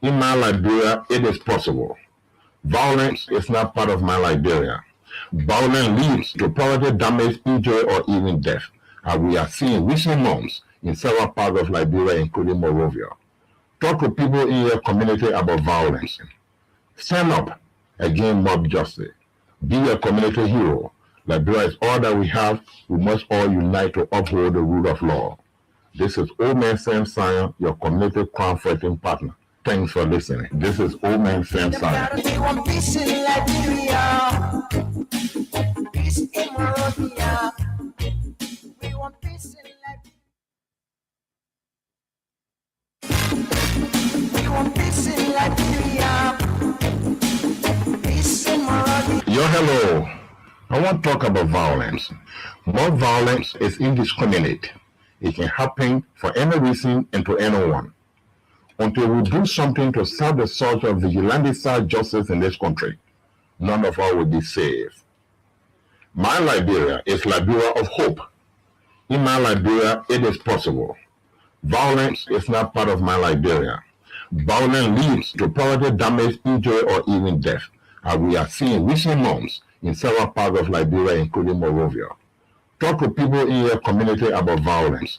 In my Liberia, it is possible. Violence is not part of my Liberia. Violence leads to property damage, injury, or even death, as we are seeing recent months in several parts of Liberia, including Monrovia. Talk to people in your community about violence. Stand up against mob justice. Be a community hero. Liberia is all that we have. We must all unite to uphold the rule of law. This is Old Man Sam Sion, your community crime fighting partner. Thanks for listening. This is Old Man Sam Sion. We want peace in Liberia. Peace in Monrovia. We want peace in Liberia. We want peace in Liberia. Peace in Monrovia. Yo, hello. I want to talk about violence. Mob violence is indiscriminate. It can happen for any reason and to anyone. Until we do something to stop the surge of vigilante-style justice in this country, none of us will be safe. My Liberia is Liberia of hope. In my Liberia, it is possible. Violence is not part of my Liberia. Violence leads to property damage, injury, or even death, as we are seeing recent months in several parts of Liberia, including Monrovia. Talk to people in your community about violence.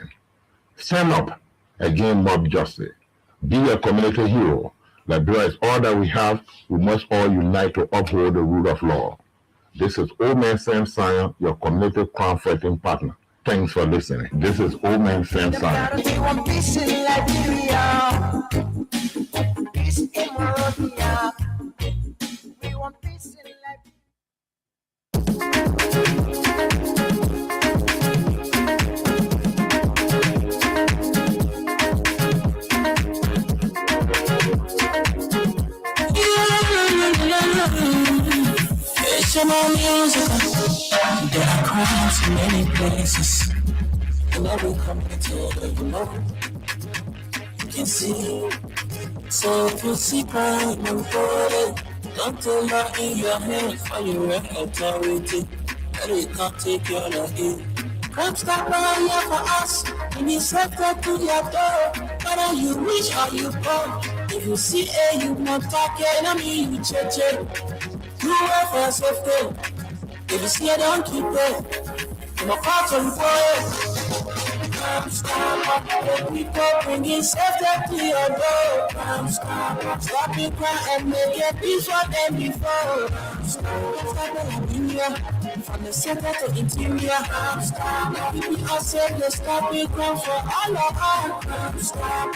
Stand up against mob justice. Be a community hero. Liberia is all that we have. We must all unite to uphold the rule of law. This is Old Man Sam Sion, your community crime fighting partner. Thanks for listening. This is Old Man Sam Sion. We want peace in Liberia. Peace in Monrovia. We want peace in Liberia. There are crowds in many places. In every community, you can see. So if you see crime reported, don't take that in your hands for your authority. That it can't take your life. Crime stop right here for us. We need safety to your door. Whether you rich or you poor. If you see a you not talking, I mean you check it. You are for safety. If you see it, don't keep it. I'm a part of the Stop people bringing safety to your door. Stop it, cry and make it before them before. Stop Liberia, from the center to interior. People are safe, they stop it, cry for all of us. Stop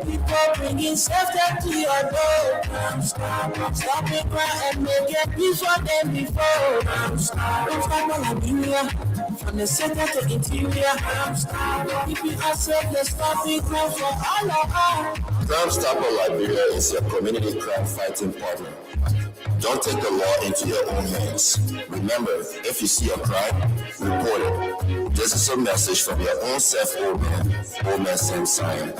people bringing safety to your door. Stop it, cry and make it before them before. Stop Liberia, from the center to interior. People are safe, they stop it, cry for all of us. Crime Stopper Liberia is your community crime fighting partner. Don't take the law into your own hands. Remember, if you see a crime, report it. This is a message from your own self, Old Man Sam Sion.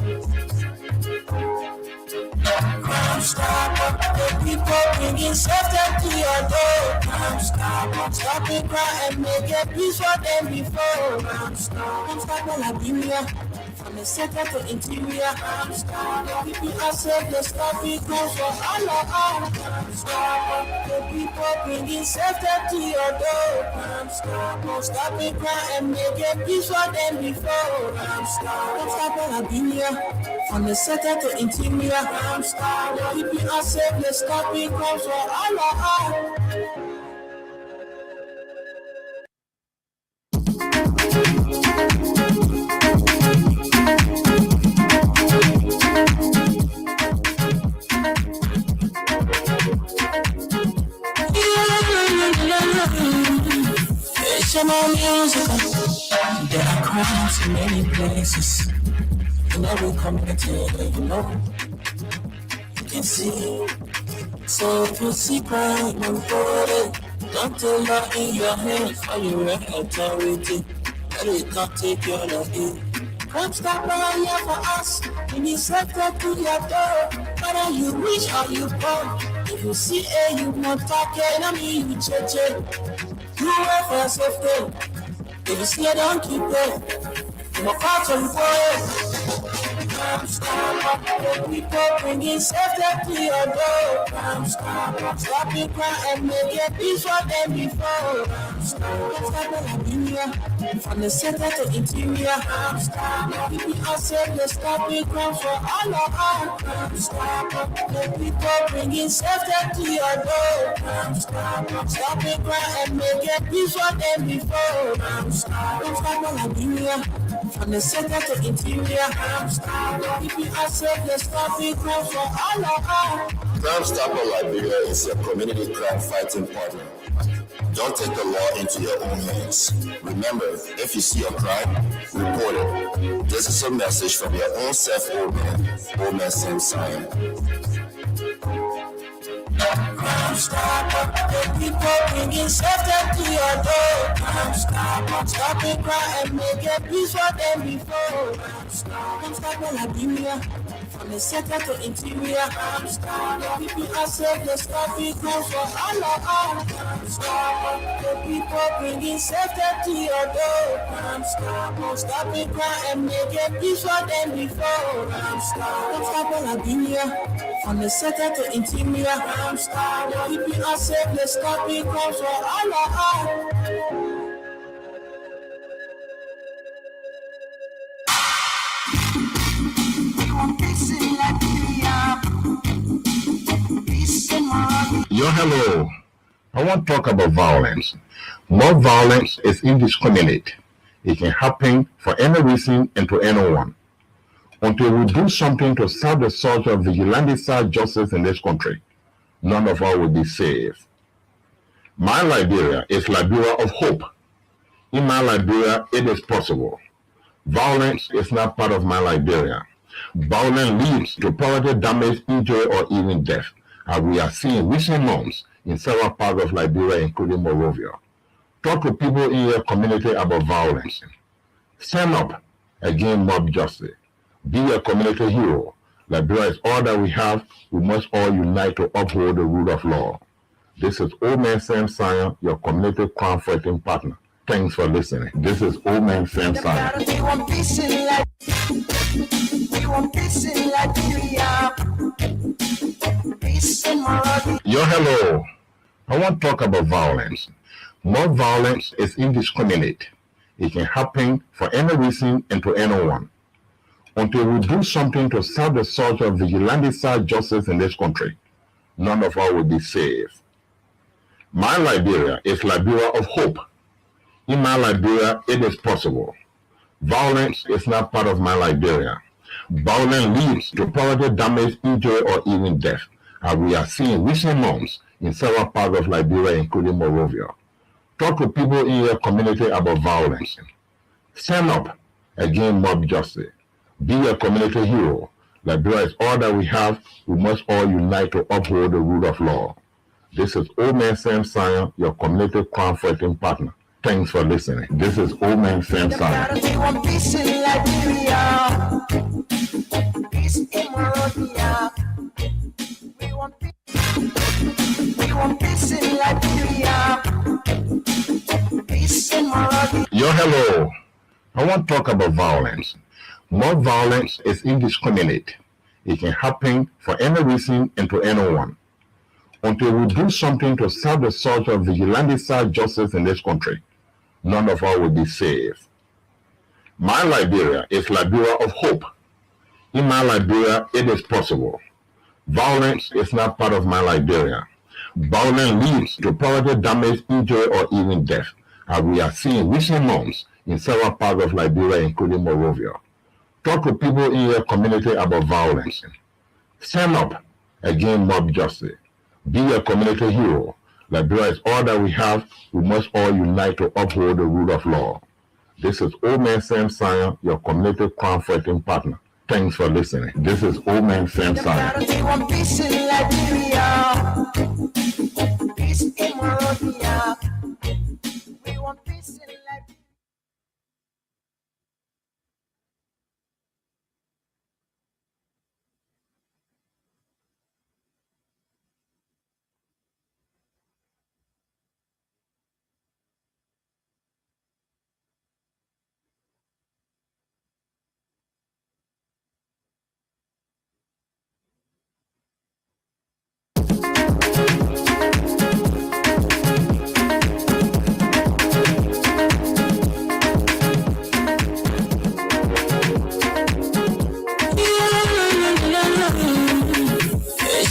Crime Stopper, the people bringing safety to your door. Crime Stopper, stop it, cry and make it peace for them before. Crime Stopper Liberia, from the center to interior. People are safe, they stop it, cry for all of us. The people bringing safety to your door. Stop it, cry and make it peace for them before. Stopper Liberia, from the center to interior. People are safe, they stop it, cry for all of us. There are crowds in many places. In every community, you can see. So if you see crime reported, don't take that in your hands for your authority. That it can't take your life. Crime stop right here for us. We need safety to your door. Whether you rich or you poor. If you see a you not talking, I mean you check it. You are for safety. If you see it, don't keep it. I'm a part of the boy. The people bringing safety to your door. Stop the crime and make it peace for them before. Let's start the Liberia, from the center to interior. People are said to stop the crime for all of us. The people bringing safety to your door. Stop the crime and make it peace for them before. Let's start the Liberia, from the center to interior. People are said to stop the crime for all of us. Crime Stopper Liberia is your community crime fighting partner. Don't take the law into your own hands. Remember, if you see a crime, report it. This is a message from your own self, Old Man Sam Sion. Crime Stopper, the people bringing safety to your door. Crime Stopper, stop the crime and make it peace for them before. Crime Stopper Liberia, from the center to interior. People are said to stop the crime for all of us. The people bringing safety to your door. Crime stop the crime and make it peace for them before. Crime Stopper Liberia, from the center to interior. People are said to stop the crime for all of us. Hello. I want to talk about violence. More violence is indiscriminate. It can happen for any reason and to anyone. Until we do something to stop the surge of vigilante-style justice in this country, none of us will be safe. My Liberia is Liberia of hope. In my Liberia, it is possible. Violence is not part of my Liberia. Violence leads to property damage, injury, or even death, as we are seeing recent months in several parts of Liberia, including Monrovia. Talk to people in your community about violence. Stand up against mob justice. Be a community hero. Liberia is all that we have. We must all unite to uphold the rule of law. This is Old Man Sam Sion, your community crime fighting partner. Thanks for listening. This is Old Man Sam Sion. We want peace in Liberia. Peace in Monrovia. Hello. I want to talk about violence. More violence is indiscriminate. It can happen for any reason and to anyone. Until we do something to stop the surge of vigilante-style justice in this country, none of us will be safe. My Liberia is Liberia of hope. In my Liberia, it is possible. Violence is not part of my Liberia. Violence leads to property damage, injury, or even death, as we are seeing recent months in several parts of Liberia, including Monrovia. Talk to people in your community about violence. Stand up against mob justice. Be a community hero. Liberia is all that we have. We must all unite to uphold the rule of law. This is Old Man Sam Sion, your community crime fighting partner. Thanks for listening. This is Old Man Sam Sion. We want peace in Liberia. Peace in Monrovia. We want peace in Liberia. Peace in Monrovia. Hello. I want to talk about violence. More violence is indiscriminate. It can happen for any reason and to anyone. Until we do something to stop the surge of vigilante-style justice in this country, none of us will be safe. My Liberia is Liberia of hope. In my Liberia, it is possible. Violence is not part of my Liberia. Violence leads to property damage, injury, or even death, as we are seeing recent months in several parts of Liberia, including Monrovia. Talk to people in your community about violence. Stand up against mob justice. Be a community hero. Liberia is all that we have. We must all unite to uphold the rule of law. This is Old Man Sam Sion, your community crime fighting partner. Thanks for listening. This is Old Man Sam Sion. We want peace in Liberia. Peace in Monrovia. We want peace in Liberia.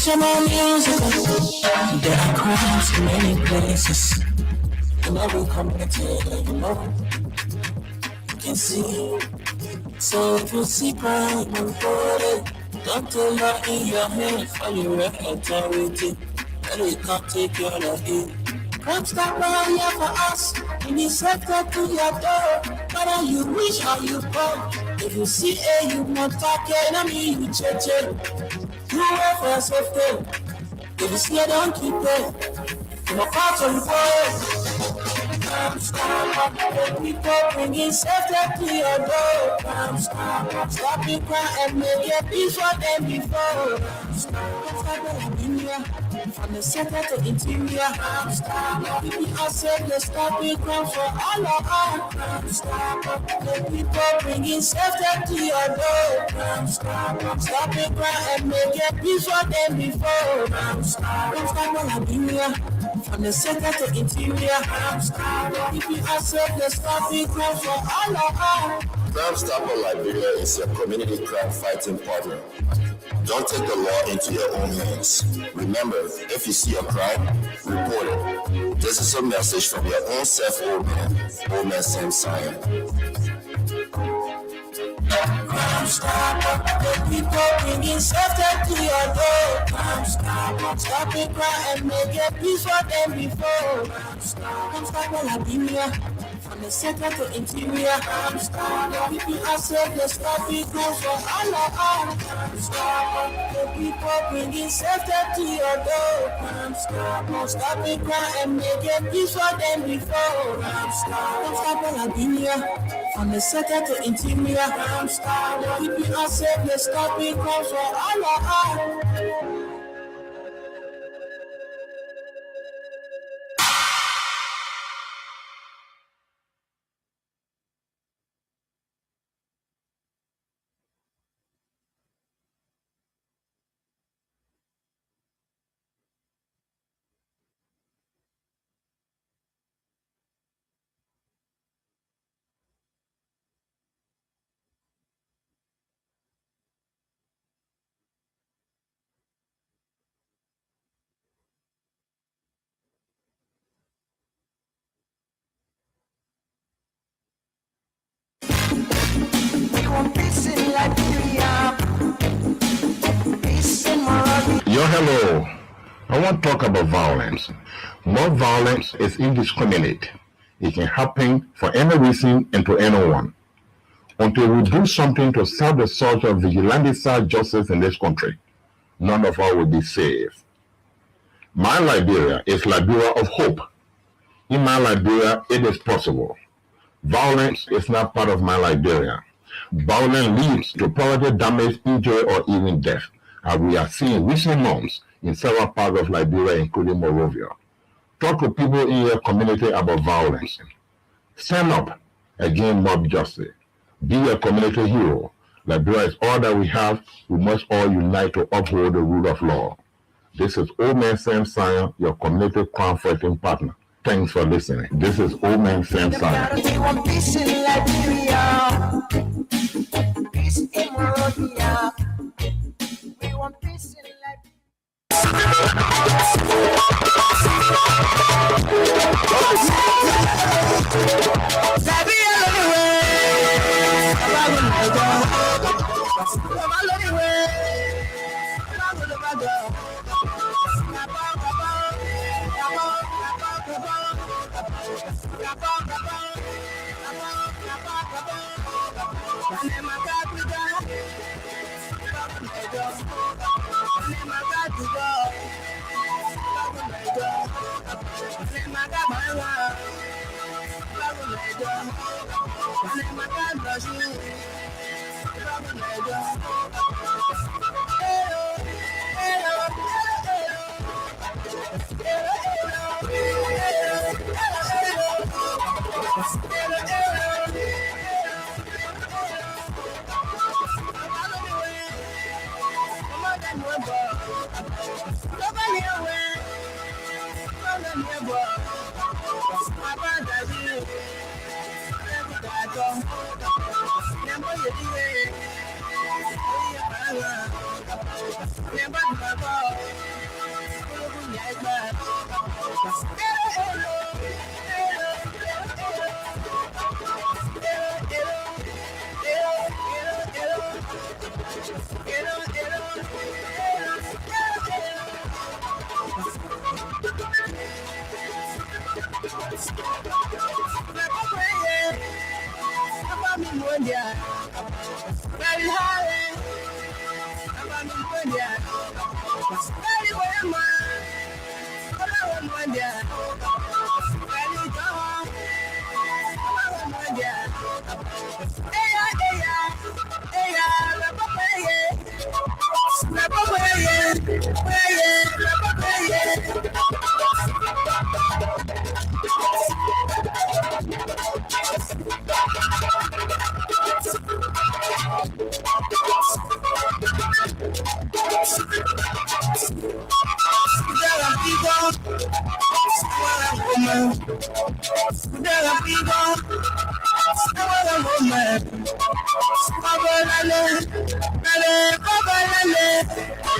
International music. There are crowds in many places. In every community, you can see. So if you see crime and body, don't tell her in your hand for your authority. And we can't take your it. Crime stop by here for us. In the sector to your door. Whether you wish or you go. If you see a you not talk enemy, you check. You wait for your safety. If you see a don't keep it. In a part of the boy. Stop, people bringing safety to your door. Stop it, cry and make it peace for them before. From the center to interior. People are safe, let's stop it, cry for all of us. The people bringing safety to your door. Stop it, cry and make it peace for them before. From the center to interior. People are safe, let's stop it, cry for all of us. Crime Stopper Liberia is your community crime fighting partner. Don't take the law into your own hands. Remember, if you see a crime, report it. This is a message from your own self, old man Sam Sion. Crime Stopper, the people bringing safety to your door. Crime Stopper, stop it, cry and make it peace for them before. Crime Stopper Liberia. From the center to interior, people are safe, let's stop it, cry for all of us. The people bringing safety to your door. Stop it, cry and make it peace for them before. Stop Liberia. From the center to interior, people are safe, let's stop it, cry for all of us. Yo, hello. I want to talk about violence. More violence is indiscriminate. It can happen for any reason and to anyone. Until we do something to stop the surge of vigilante-style justice in this country, none of us will be safe. My Liberia is Liberia of hope. In my Liberia, it is possible. Violence is not part of my Liberia. Violence leads to property damage, injury, or even death, as we are seeing recent months in several parts of Liberia, including Monrovia. Talk to people in your community about violence. Stand up against mob justice. Be a community hero. Liberia is all that we have. We must all unite to uphold the rule of law. This is Old Man Sam Sion, your community crime fighting partner. Thanks for listening. This is Old Man Sam Sion. We want peace in Liberia. Peace in Monrovia. We want peace in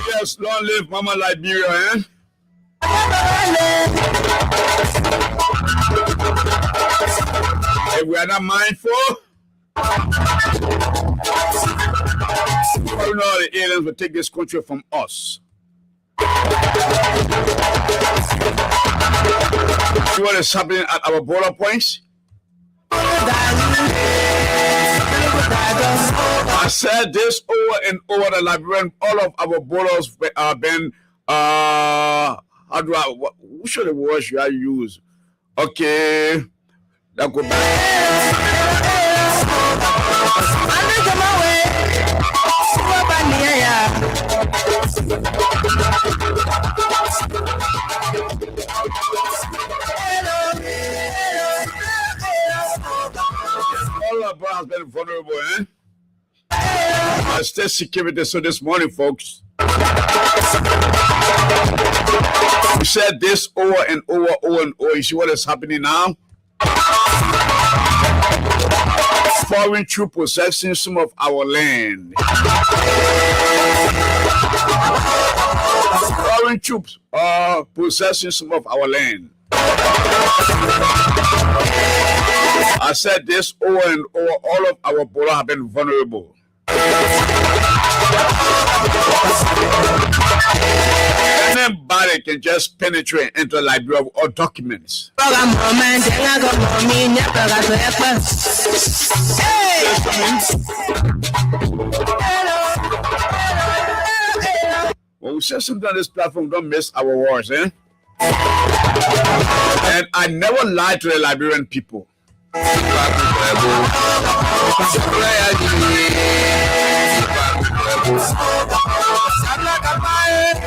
Yes, long live Mama Liberia, eh? If we are not mindful, you know the aliens will take this country from us. See what is happening at our border points? I said this over and over the Liberian, all of our borders have been, what should the word should I use? Okay, that go back. All of us has been vulnerable, eh? I stay security. So this morning, folks, we said this over and over and over. You see what is happening now? Foreign troop possessing some of our land. Foreign troops are possessing some of our land. I said this over and over. All of our borders have been vulnerable. Anybody can just penetrate into Liberia or documents. When we say something on this platform, don't miss our words, eh? And I never lied to the Liberian people.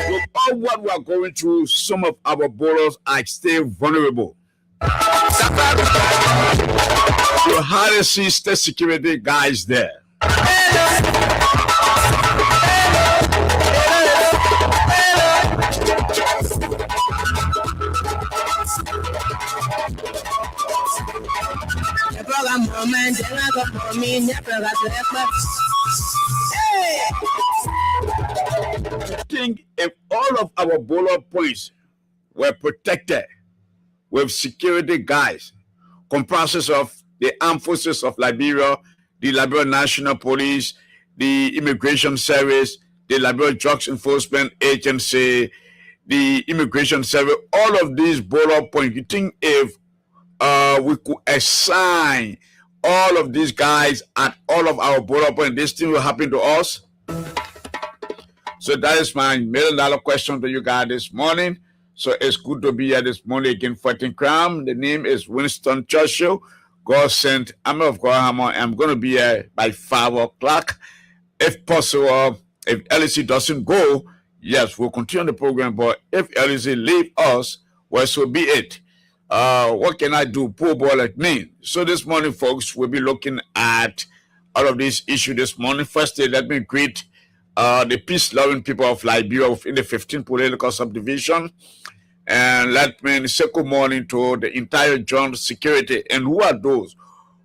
With all what we are going through, some of our borders are still vulnerable. You hardly see state security guys there. I think if all of our border points were protected with security guys, comprised of the armed forces of Liberia, the Liberia National Police, the Immigration Service, the Liberia Drugs Enforcement Agency, the Immigration Service, all of these border points, you think if we could assign all of these guys at all of our border points, this thing will happen to us? So that is my $1 million question to you guys this morning. So it's good to be here this morning again, 14 Crown. The name is Winston Churchill. God sent. I'm of God. I'm going to be here by 5 o'clock. If possible, if LEC doesn't go, yes, we'll continue the program. But if LEC leave us, well, so be it. What can I do? Poor boy like me. So this morning, folks, we'll be looking at all of these issues this morning. Firstly, let me greet the peace-loving people of Liberia within the 15th political subdivision. And let me say good morning to the entire joint security. And who are those?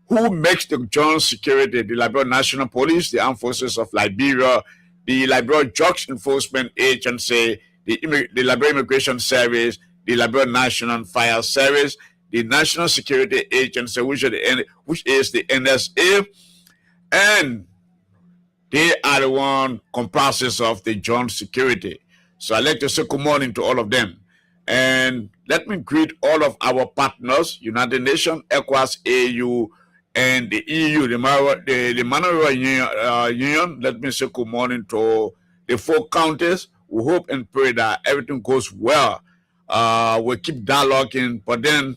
Who makes the joint security? The Liberia National Police, the Armed Forces of Liberia, the Liberia Drugs Enforcement Agency, the Liberia Immigration Service, the Liberia National Fire Service, the National Security Agency, which is the NSA, and they are the one comprises of the joint security. So I'd like to say good morning to all of them. And let me greet all of our partners, United Nations, ECOWAS, AU, and the EU, the Manuel Union. Let me say good morning to the 4 counties. We hope and pray that everything goes well. We'll keep dialoguing, but then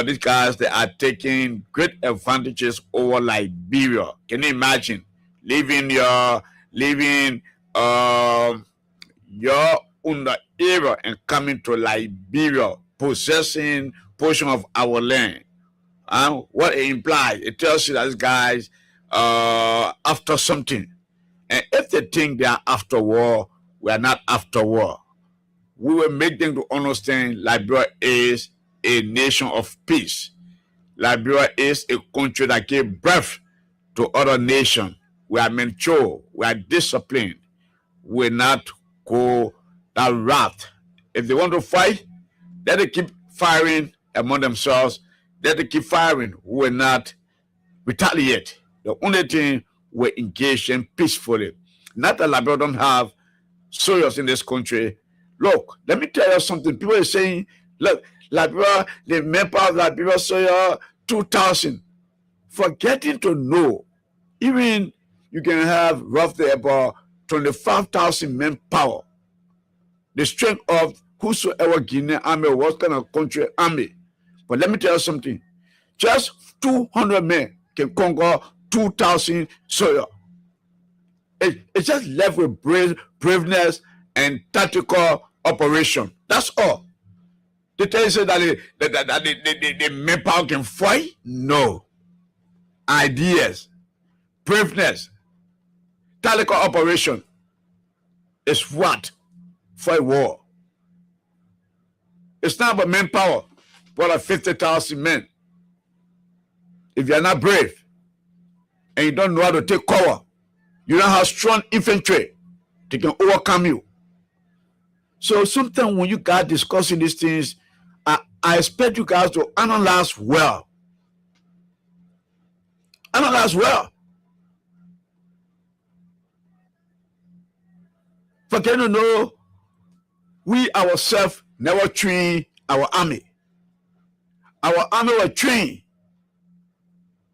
these guys, they are taking great advantages over Liberia. Can you imagine leaving your under era and coming to Liberia, possessing portion of our land? What it implies, it tells you that these guys after something. And if they think they are after war, we are not after war. We will make them to understand Liberia is a nation of peace. Liberia is a country that gave birth to other nations. We are mature, we are disciplined. We will not go that route. If they want to fight, let them keep firing among themselves. Let them keep firing. We will not retaliate. The only thing we engage in peacefully. Not that Liberia don't have soldiers in this country. Look, let me tell you something. People are saying, look, Liberia, the member of Liberia soldier 2,000. Forgetting to know, even you can have roughly about 25,000 manpower. The strength of whosoever Guinea army, what kind of country army. But let me tell you something. Just 200 men can conquer 2,000 soldiers. It's just left with braveness and tactical operation. That's all. They tell you that the manpower can fight? No. Ideas, braveness, tactical operation is what? For a war. It's not about manpower, but 50,000 men. If you are not brave and you don't know how to take cover, you don't have strong infantry, they can overcome you. So sometimes when you guys discussing these things, I expect you guys to analyze well. Analyze well. For them to know, we ourselves never train our army. Our army was trained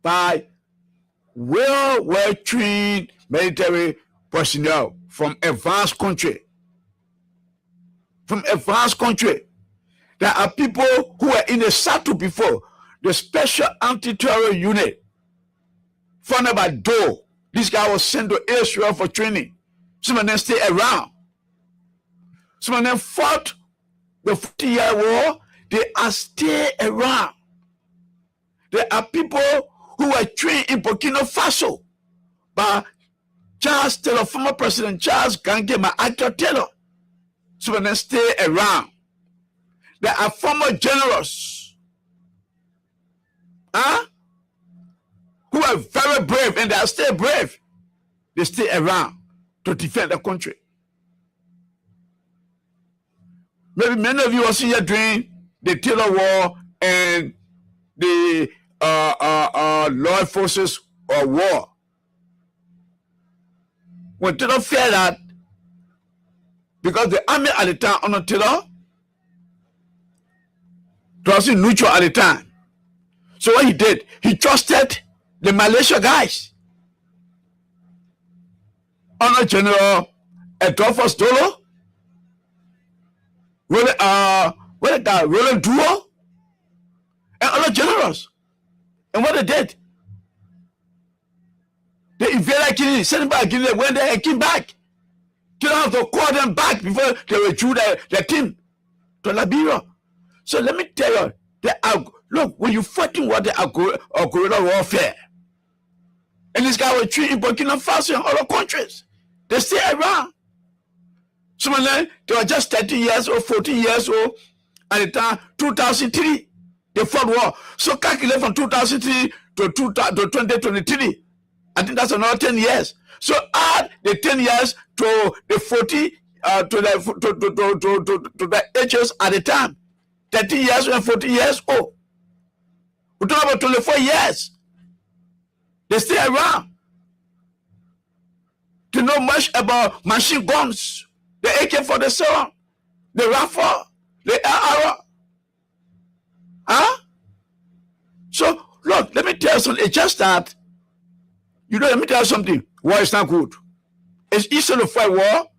by well-trained military personnel from advanced country. From advanced country. There are people who were in the SATU before, the Special Anti-Terror Unit, founded by Doe. This guy was sent to Israel for training. Some of them stay around. Some of them fought the 40-year war. They are still around. There are people who were trained in Burkina Faso by Charles Taylor, former President Charles Gangema, Actor Taylor. Some of them stay around. There are former generals who are very brave, and they are still brave. They stay around to defend the country. Maybe many of you are here during the Taylor War and the law forces or war. When Taylor feared that, because the army at the time under Taylor was neutral at the time. So what he did, he trusted the Malaysia guys. Honor General Adolphus Dolo, Roland Duo, and other generals. And what they did, they invaded Guinea, sent them back Guinea, went there and came back. You don't have to call them back before they withdrew their team to Liberia. So let me tell you, look, when you're fighting what they are guerrilla warfare, and this guy was treating Burkina Faso and other countries, they stay around. Some of them, they were just 13 years old, 14 years old at the time, 2003, they fought war. So calculate from 2003 to 2023, I think that's another 10 years. So add the 10 years to the 40, to the ages at the time. 30 years and 40 years old. We're talking about 24 years. They stay around to know much about machine guns, the AK-47, the rifle, the arrow. Huh? So, look, let me tell you something. It's just that, let me tell you something. War is not good. It's easy to fight war.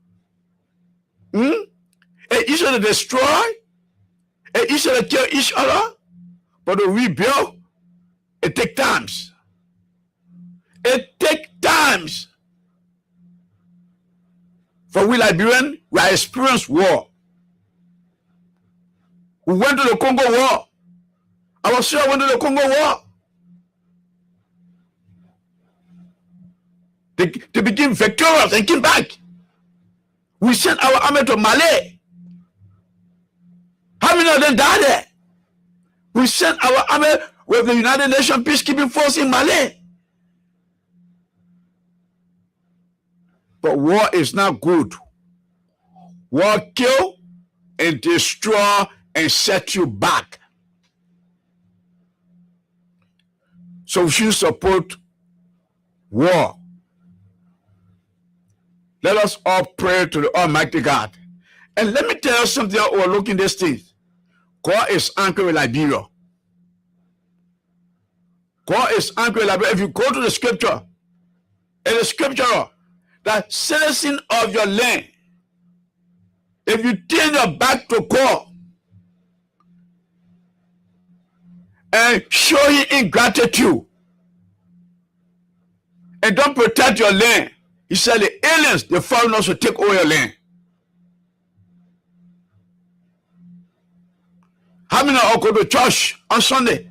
It's easy to destroy. It's easy to kill each other. But to rebuild, it takes times. It takes times. For we Liberians, we have experienced war. We went to the Congo War. Our sir went to the Congo War. They became victorious and came back. We sent our army to Mali. How many of them died there? We sent our army with the United Nations peacekeeping force in Mali. But war is not good. War kill and destroy and set you back. So we should support war. Let us all pray to the Almighty God. And let me tell you something overlooking these things. God is anchored in Liberia. God is anchored in Liberia. If you go to the scripture, in the scripture, that citizen of your land, if you turn your back to God and show him ingratitude and don't protect your land, he said the aliens, the foreigners will take over your land. How many of us go to church on Sunday?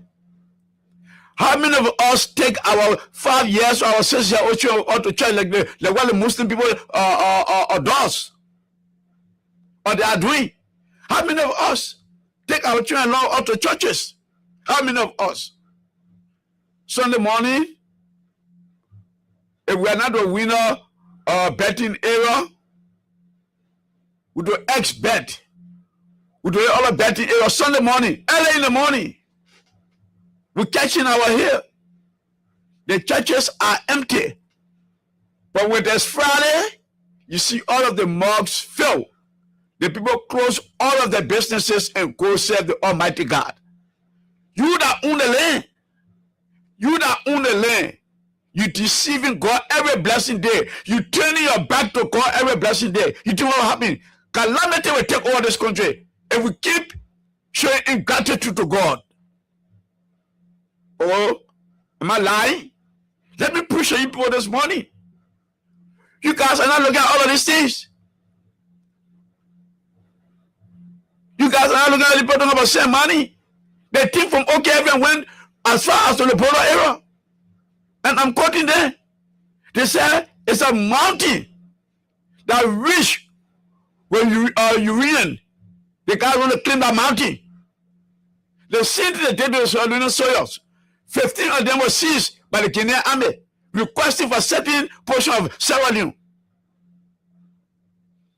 How many of us take our 5 years or our 6 years old to church like what the Muslim people does? Or they are doing? How many of us take our children out to churches? How many of us? Sunday morning, if we are not the winner betting era, we do X bet. We do all the betting era Sunday morning, early in the morning. We're catching our heel. The churches are empty. But when there's Friday, you see all of the mosques filled. The people close all of their businesses and go serve the Almighty God. You that own the land, you deceiving God every blessing day. You turning your back to God every blessing day. You think what will happen? Calamity will take over this country if we keep showing ingratitude to God. Oh, am I lying? Let me preach to you people this morning. You guys are not looking at all of these things. You guys are not looking at the people talking about same money. They think from OKF went as far as to the border area. And I'm quoting them. They said it's a mountain that reach when urine. The guys want to claim that mountain. They sent the dead soils. 15 of them were seized by the Kenyan army, requesting for certain portion of Sierra Leone.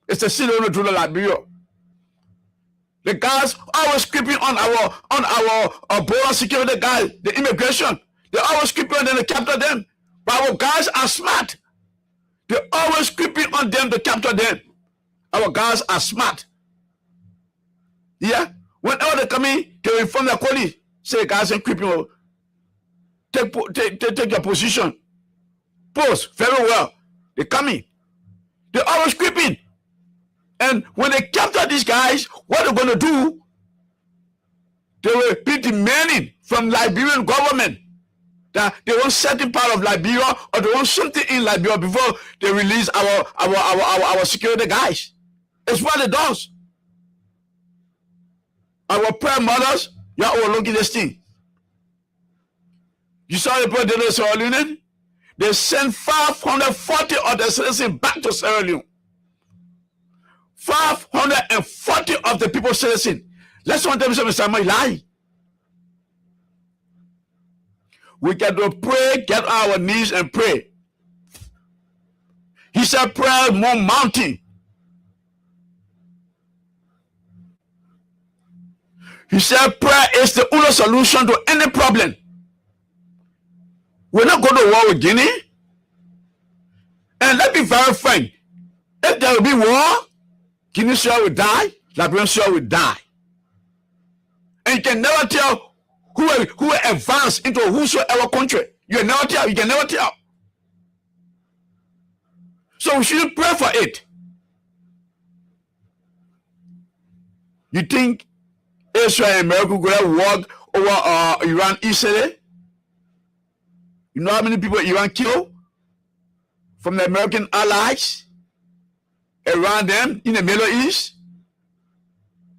It's a sin to Liberia. The guys always creeping on our border security guys, the immigration. They always creeping on them to capture them. But our guys are smart. They always creeping on them to capture them. Our guys are smart. Yeah? Whenever they come in, they inform their colleagues. Say, guys ain't creeping. Take your position. Post very well. They come in. They always creeping. And when they capture these guys, what they're going to do, they will be demanding from Liberian government that they want certain part of Liberia or they want something in Liberia before they release our security guys. It's what it does. Our prayer mothers, you are overlooking this thing. You saw the president of Sierra Leone? They sent 540 of the citizens back to Sierra Leone. 540 of the people citizens. Let's want them to say, Mr. Mai lie. We got to pray, get on our knees and pray. said prayer move mountain. He said prayer is the only solution to any problem. We're not going to war with Guinea. And let's be very frank. If there will be war, Guinea will die, Liberian will die. And you can never tell who will advance into whosoever country. You can never tell. You can never tell. So we should pray for it. You think Israel and America could have walked over Iran easily? You know how many people Iran killed from the American allies around them in the Middle East?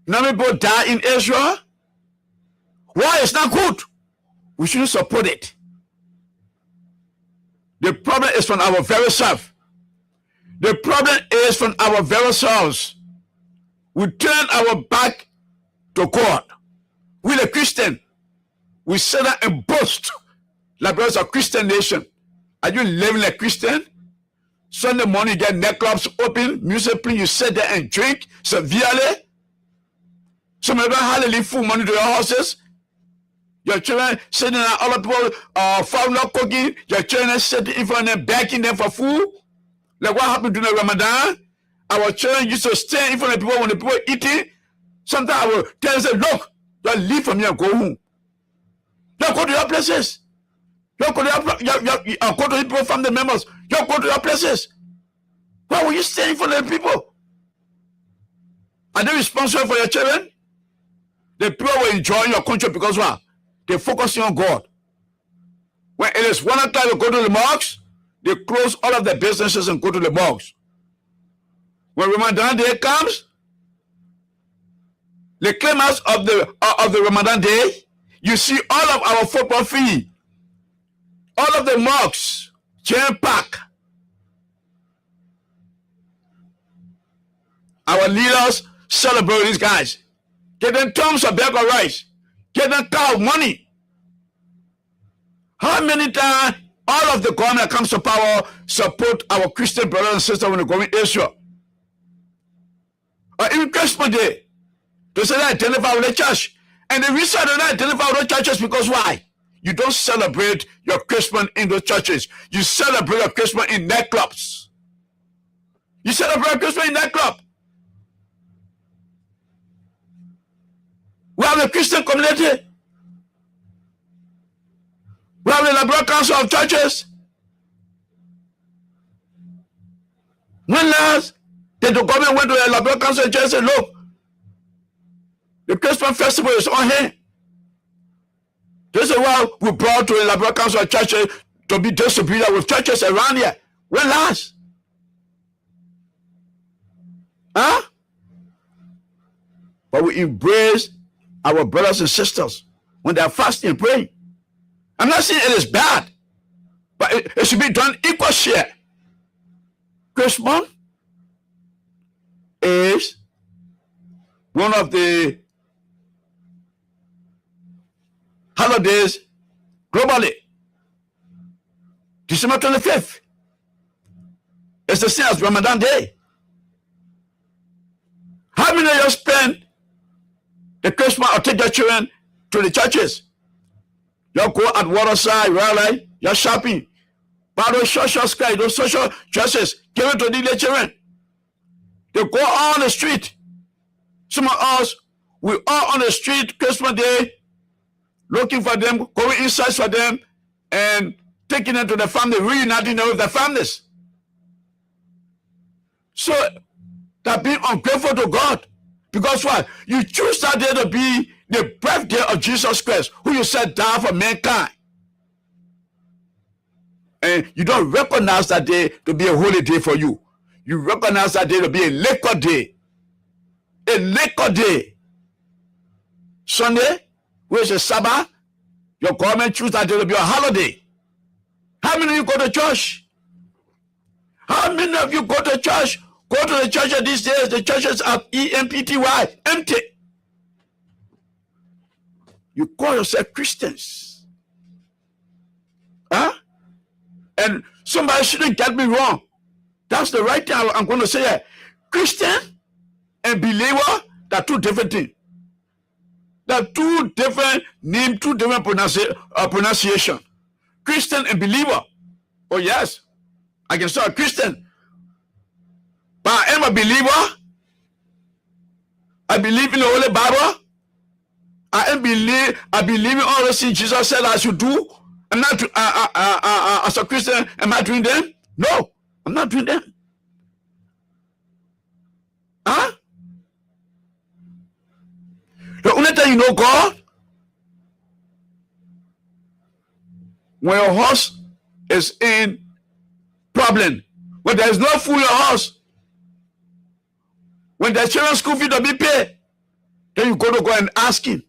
You know how many people died in Israel? Why? It's not good. We shouldn't support it. The problem is from our very self. The problem is from our very selves. We turn our back to God. We the Christian, we sit down and boast like we're a Christian nation. Are you living like a Christian? Sunday morning you get nightclubs open, music playing, you sit there and drink severely. Some of you hardly leave full money to your houses. Your children sitting there, other people found out cooking. Your children sitting in front of them, begging them for food. Like what happened during Ramadan? Our children used to stand in front of people when the people eating. Sometimes I will tell them, look, just leave from here and go home. Don't go to your places. Don't go to go to the people, family members. Don't go to your places. Why will you stand in front of the people? Are they responsible for your children? The people will enjoy your country because what? They focus on God. When it is 1 o'clock to go to the mosques, they close all of their businesses and go to the mosques. When Ramadan day comes, the climax of the Ramadan day, you see all of our football field, all of the mosques, jam pack. Our leaders celebrate these guys. Get them tons of bag of rice. Get them cow money. How many times all of the government that comes to power support our Christian brothers and sisters when they go in Israel? Or even Christmas Day, they say they identify with the church. And the reason they don't identify with the churches because why? You don't celebrate your Christmas in those churches. You celebrate your Christmas in nightclubs. You celebrate Christmas in nightclub. We have the Christian community. We have the Liberal Council of Churches. When last did the government went to the Liberal Council of Churches and said, look, the Christmas festival is on here. This is why we brought to the Liberal Council of Churches to be distributed with churches around here. When last? Huh? But we embrace our brothers and sisters when they are fasting and praying. I'm not saying it is bad, but it should be done equal share. Christmas is one of the holidays globally. December 25th. It's the same as Ramadan Day. How many of you spend the Christmas or take your children to the churches? You go at Waterside, right? You're shopping. But those social sky, those social dresses, give it to the children. They go on the street. Some of us, we are on the street Christmas Day, looking for them, going inside for them, and taking them to the family, reuniting them with their families. So that being ungrateful to God. Because what? You choose that day to be the birthday of Jesus Christ, who you said died for mankind. And you don't recognize that day to be a holy day for you. You recognize that day to be a liquor day. A liquor day. Sunday, which is Sabbath, your government choose that day to be a holiday. How many of you go to church? How many of you go to church? Go to the church these days. The churches are empty. Empty. You call yourself Christians. Huh? And somebody shouldn't get me wrong. That's the right thing I'm going to say here. Christian and believer, they're two different things. They're two different names, two different pronunciation. Christian and believer. Oh yes, I can say a Christian, but I am a believer. I believe in the Holy Bible. I believe in all the things Jesus said I should do. I'm not as a Christian. Am I doing them? No, I'm not doing them. Huh? The only time you know God, when your horse is in problem, when there is no food in your house, when the children's school fee to be paid, then you go to God and ask him.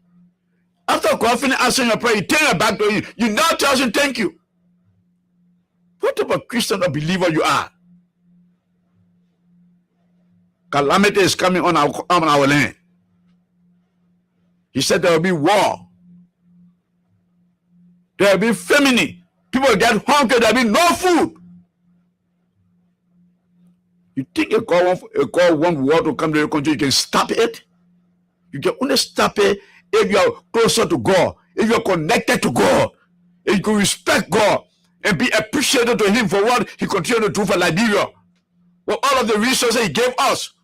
After God finish answering your prayer, you turn your back to him. You now tell him thank you. What type of Christian or believer you are? Calamity is coming on our land. He said there will be war. There will be famine. People will get hungry. There will be no food. You think a God want war to come to your country, you can stop it? You can only stop it if you are closer to God, if you are connected to God, if you can respect God and be appreciative to him for what he continued to do for Liberia. For all of the resources he gave us.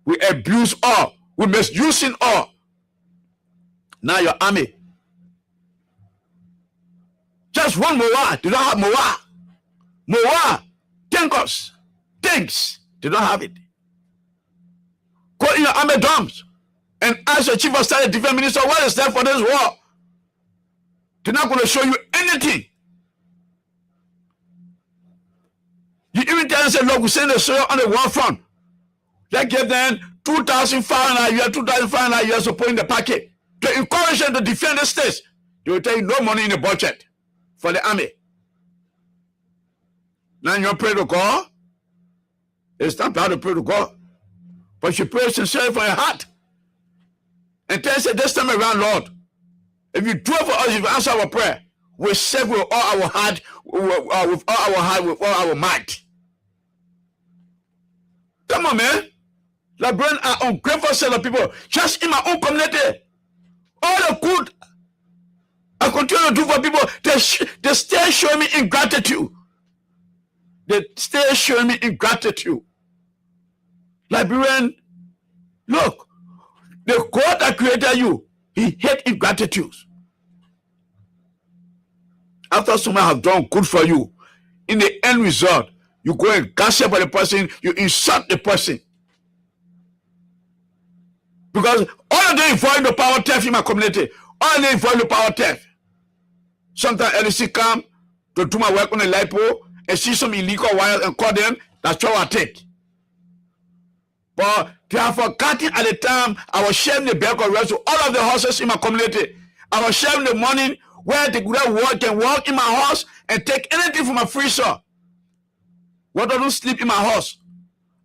We abuse all. We misusing all. Now your army. Just one Moa. They don't have Moa. Moa. Tankers. Tanks. They don't have it. Go in your army dumps and ask your chief of staff, defense minister, what is there for this war? They're not going to show you anything. You even tell them, say, look, we send the soldier on the war front. They give them 2,500 a year, 2,500 a year to put in the packet to encourage them to defend the states. They will tell you no money in the budget for the army. Now you pray to God. It's not bad to pray to God, but you pray sincerely from your heart. And tell us this time around, Lord, if you do it for us, if you answer our prayer, we serve with all our heart, with all our might. Come on, man. Liberians are ungrateful set of people. Just in my own community, all the good I continue to do for people, they stay showing me ingratitude. They stay showing me ingratitude. Liberian, look, the God that created you, he hates ingratitude. After someone have done good for you, in the end result, you go and gossip about the person, you insult the person. Because all they involve the power theft in my community, all they involve the power theft. Sometimes LC come to do my work on the lipo and see some illegal wires and call them, that's all I take. But they have forgotten at the time I was sharing the bag of rest to all of the horses in my community. I was sharing the money where they can walk in my house and take anything from my freezer. Water don't sleep in my house.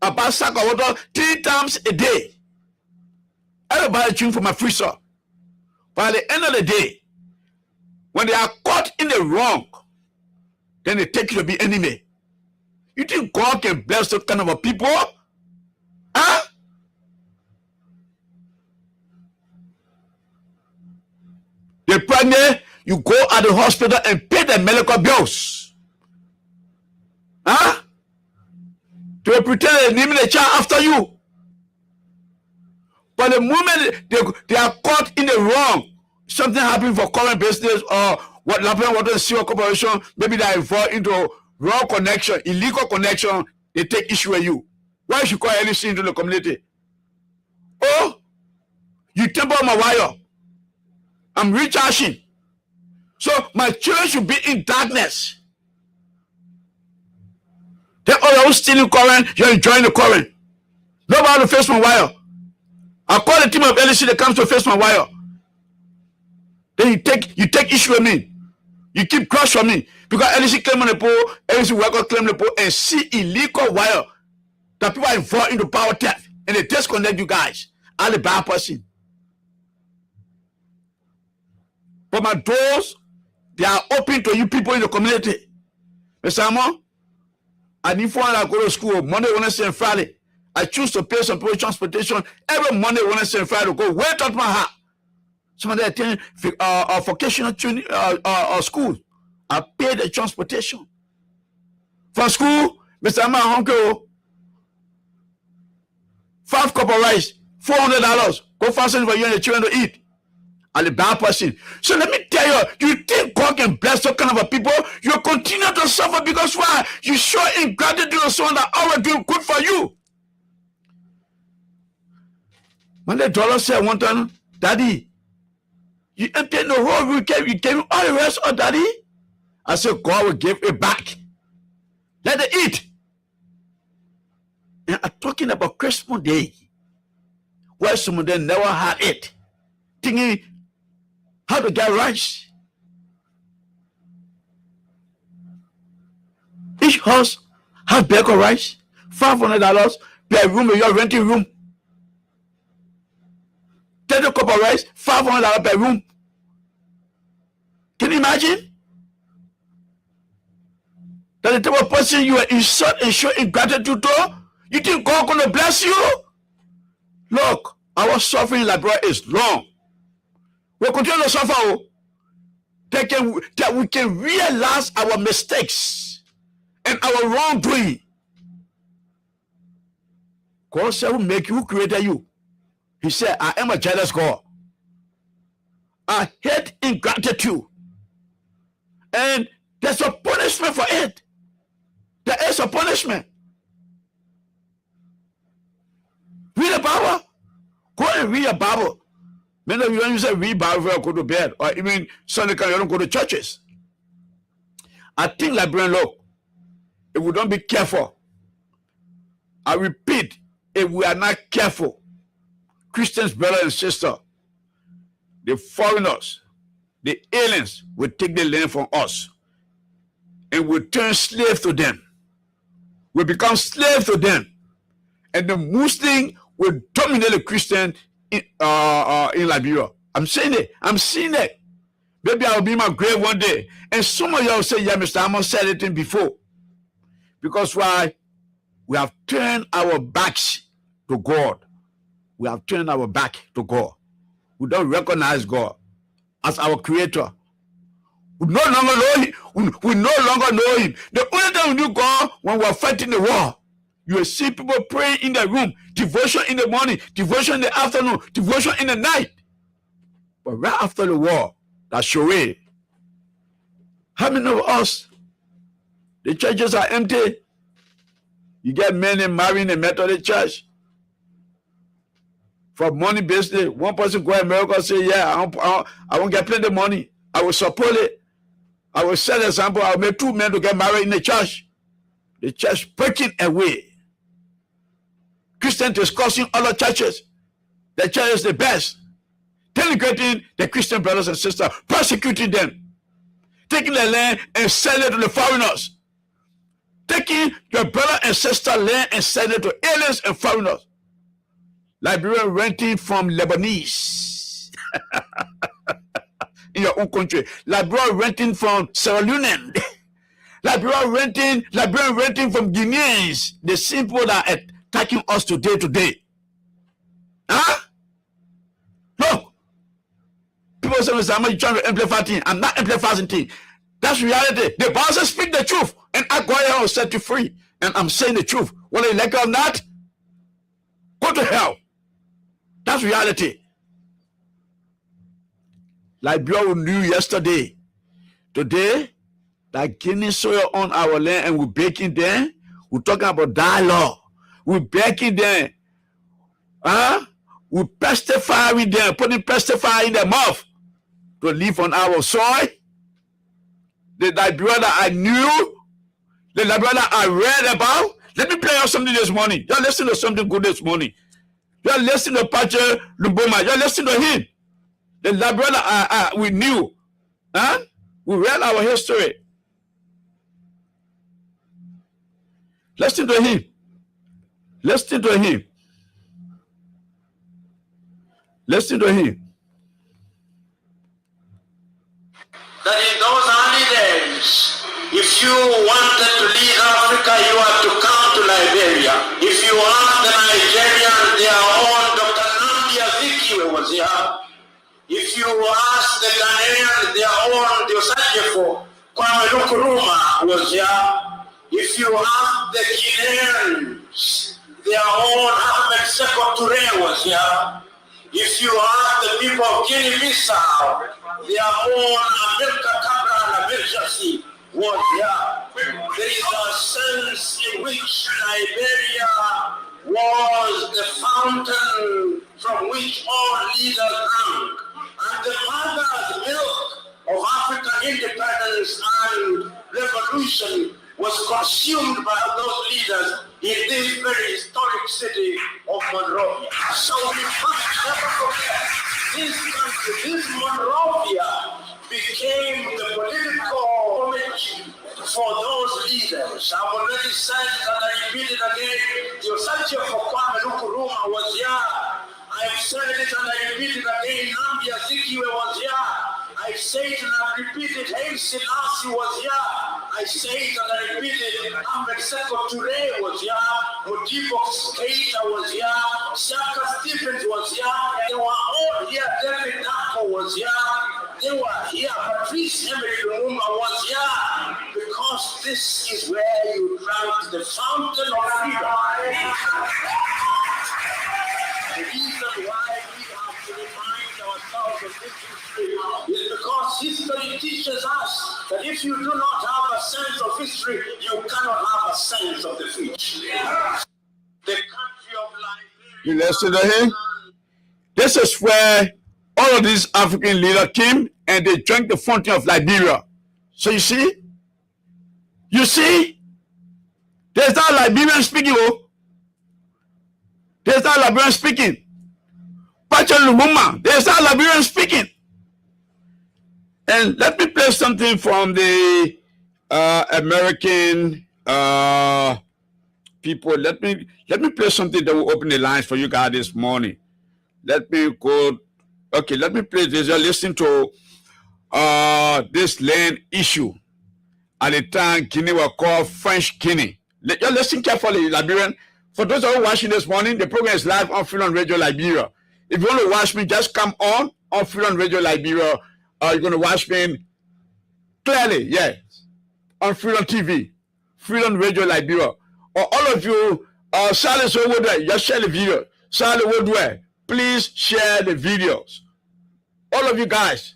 I buy a sack of water 3 times a day. Everybody drink from my freezer. But at the end of the day, when they are caught in the wrong, then they take you to be enemy. You think God can bless those kind of a people? Huh? They're pregnant, you go at the hospital and pay the medical bills. Huh? They pretend they're naming the child after you. But the moment they are caught in the wrong, something happened for current business or what happened with the Seal Corporation, maybe they are involved into wrong connection, illegal connection, they take issue with you. Why should you call anything into the community? Oh, you temper my wire. I'm recharging. So my children should be in darkness. Then all you're stealing current, you're enjoying the current. Nobody to face my wire. I call the team of LC that comes to face my wire. Then you take issue with me. You keep crush on me. Because LC claim on the pole, LC worker claim the pole and see illegal wire that people are involved in the power theft and they disconnect you guys. I'm the bad person. But my doors, they are open to you people in the community. Mr. Amon, I need 400 to go to school Monday, Wednesday, and Friday. I choose to pay some people transportation every Monday, Wednesday, and Friday to go way out my heart. Some of them attend vocational training school. I pay the transportation. For school, Mr. Amma Honko, 5 cup of rice, $400. Go fasten for you and the children to eat. And the bad person. So let me tell you, you think God can bless some kind of a people? You continue to suffer because why? You show ingratitude to someone that always doing good for you. When the dollar said one time, Daddy, you emptied the whole room, you gave all the rest, oh Daddy? I said, God will give it back. Let it eat. And I'm talking about Christmas Day, where some of them never had it, thinking how to get rice. Each house has bag of rice, $500 per room. You're renting room. 30 cup of rice, $500 per room. Can you imagine? That the type of person you are insult and show ingratitude to, you think God gonna bless you? Look, our suffering in Liberia is long. We'll continue to suffer that we can realize our mistakes and our wrongdoing. God said, who make you, who created you? He said, I am a jealous God. I hate ingratitude. And there's a punishment for it. There is a punishment. Read the Bible. Go and read the Bible. Many of you don't say read Bible before you go to bed, or even Sunday you don't go to churches. I think Liberian look, if we don't be careful, I repeat, if we are not careful, Christians, brothers and sisters, the foreigners, the aliens will take the land from us and will turn slave to them. We become slave to them. And the Muslim will dominate the Christian in Liberia. I'm saying it. I'm seeing it. Maybe I'll be in my grave one day. And some of y'all say, yeah, Mr. Hammond said it before. Because why? We have turned our backs to God. We have turned our back to God. We don't recognize God as our creator. We no longer know him. We no longer know him. The only time we knew God when we were fighting the war. You will see people praying in the room, devotion in the morning, devotion in the afternoon, devotion in the night. But right after the war, that's Showe. How many of us, the churches are empty? You get men marrying in the Methodist church. For money business, one person go to America and say, yeah, I won't get plenty of money. I will support it. I will set an example. I will make 2 men to get married in the church. The church breaking away. Christians discussing other churches. The church is the best. Denigrating the Christian brothers and sisters, persecuting them, taking their land and selling it to the foreigners. Taking your brother and sister land and selling it to aliens and foreigners. Liberian renting from Lebanese in your own country. Liberian renting from Sierra Leone. Liberian renting from Guineans. The simple that are attacking us today. Huh? Look. People say, Mr. Ahmed, you're trying to amplify things. I'm not amplifying things. That's reality. The Bible says, speak the truth. And I go ahead and set you free. And I'm saying the truth. Whether you like it or not, go to hell. That's reality. Liberia we knew yesterday. Today, that gaining soil on our land and we're baking them. We're talking about dialogue. We're baking them. We pestify with them, putting pestify in their mouth to live on our soil. The Liberia that I knew, the Liberia that I read about. Let me play out something this morning. Y'all listen to something good this morning. You're listening to Pacha Luboma. You're listening to him. The Liberia that we knew. We read our history. Listen to him. Listen to him. Listen to him. That in those early days, if if you wanted to lead Africa, you had to come to Liberia. If you ask the Nigerians, their own Dr. Nnamdi Azikiwe was here. If you ask the Ghanaians, their own Diosajefo, Kwame Nkrumah was here. If you ask the Guineans, their own Ahmed Sekou Touré was here. If you ask the people of Guinea-Bissau, their own Amilcar Cabral Abiljasi was here. There is a sense in which Liberia was the fountain from which all leaders drank, and the mother's milk of African independence and revolution was consumed by those leaders in this very historic city of Monrovia. So we must never forget this country, this Monrovia, became the political image for those leaders. I've already said and I repeat it again, the Diosajefo Kwame Nkrumah was here. I've said it and I repeat it again, Nnamdi Azikiwe was here. I say it and I repeat it, Haile Selassie was here. I say it and I repeat it, Ahmed Sekou Touré was here. Modibo Keita was here. Shaka Stevens was here. They were all here. David Nako was here. They were here. Patrice Emery Lumumba was here. Because this is where you drank the fountain of freedom. The reason why we have to remind ourselves of this history is because history teaches us that if you do not have a sense of history, you cannot have a sense of the future. The country of Liberia. You listen to him? This is where all of these African leaders came and they drank the fountain of Liberia. So you see? You see? There's that Liberian speaking, oh. There's that Liberian speaking. Patrice Lumumba, there's that Liberian speaking. And let me play something from the American people. Let me play something that will open the lines for you guys this morning. Let me go. Okay, let me play this. You're listening to this land issue. At the time, Guinea was called French Guinea. You're listening carefully, Liberian. For those who are watching this morning, the program is live on Freedom Radio Liberia. If you want to watch me, just come on Freedom Radio Liberia. You're going to watch me clearly, yes, on Freedom TV, Freedom Radio Liberia. Or all of you, Charlie Woodward, just share the video. Charlie Woodward, please share the videos. All of you guys,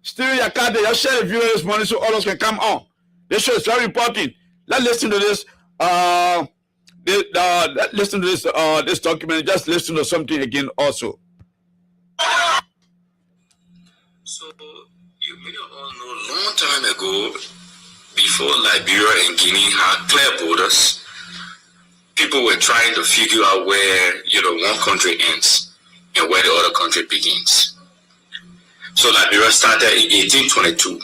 Steven Yakade, just share the video this morning so all of us can come on. This show is very important. Let's listen to this. Listen to this document. Just listen to something again also. So you may all know, long time ago, before Liberia and Guinea had clear borders, people were trying to figure out where one country ends and where the other country begins. So Liberia started in 1822.